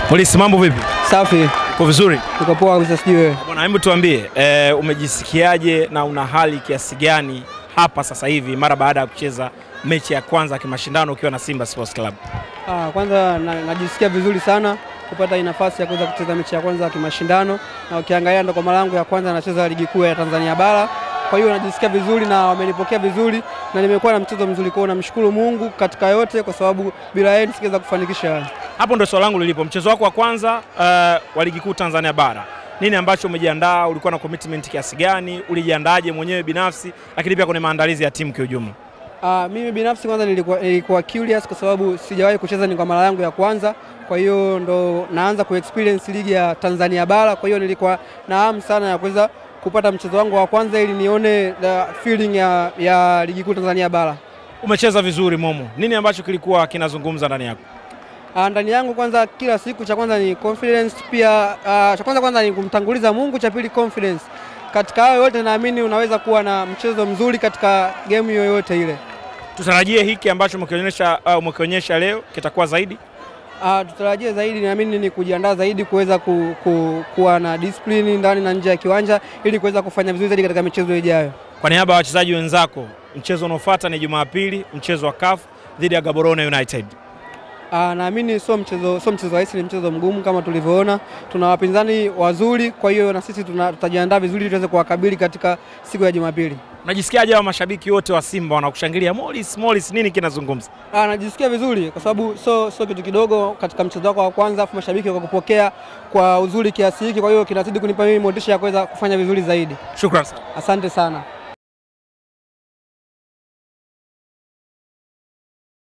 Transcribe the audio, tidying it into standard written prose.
Polisi, mambo vipi? Safi. Uko vizuri? Uko poa kabisa, sijui wewe. Bwana, hebu tuambie, umejisikiaje na una hali kiasi gani hapa sasa hivi mara baada ya kucheza mechi ya kwanza kimashindano ukiwa na Simba Sports Club? Kwanza najisikia vizuri sana kupata nafasi ya kuweza kucheza mechi ya kwanza kimashindano, na ukiangalia ndo kwa mara yangu ya kwanza nacheza ligi kuu ya Tanzania bara. Kwa hiyo najisikia vizuri na wamenipokea vizuri na nimekuwa na mchezo mzuri, kwa namshukuru Mungu katika yote, kwa sababu bila yeye nisingeweza kufanikisha haya. Hapo ndo swali langu lilipo. Mchezo wako wa kwanza wa ligi kuu Tanzania bara, nini ambacho umejiandaa? Ulikuwa na commitment kiasi gani? Ulijiandaje mwenyewe binafsi, lakini pia kwenye maandalizi ya timu kwa ujumla? Mimi binafsi kwanza nilikuwa curious kwa sababu sijawahi kucheza, ni kwa mara yangu ya kwanza. Kwa hiyo ndo naanza ku-experience ligi ya Tanzania bara. Kwa hiyo nilikuwa na hamu sana ya kuweza kupata mchezo wangu wa kwanza ili nione the feeling ya ligi kuu Tanzania bara. Umecheza vizuri Momo. Nini ambacho kilikuwa kinazungumza ndani yako? Ndani yangu kwanza kila siku, cha kwanza ni confidence, pia cha kwanza ni kumtanguliza Mungu, cha pili confidence. Katika hayo yote naamini unaweza kuwa na mchezo mzuri katika game yoyote ile. Tutarajie hiki ambacho umekionyesha leo kitakuwa zaidi? Tutarajie zaidi, naamini ni kujiandaa zaidi kuweza kuwa na discipline ndani na nje ya kiwanja ili kuweza kufanya vizuri zaidi katika michezo ijayo. Kwa niaba ya wachezaji wenzako, mchezo unaofuata ni Jumapili, mchezo wa CAF dhidi ya Gaborone United. Naamini sio mchezo rahisi, ni mchezo mgumu kama tulivyoona. Tuna wapinzani wazuri, kwa hiyo na sisi tutajiandaa vizuri tuweze kuwakabili katika siku ya Jumapili. Unajisikiaje wa mashabiki wote wa Simba wanakushangilia Morris, nini kinazungumza? Najisikia vizuri kwa sababu sio kitu kidogo katika mchezo wako wa kwanza, afu mashabiki wakakupokea kwa uzuri kiasi hiki, kwa hiyo kinazidi kunipa mimi motisha ya kuweza kufanya vizuri zaidi. Shukrani sana. Asante sana.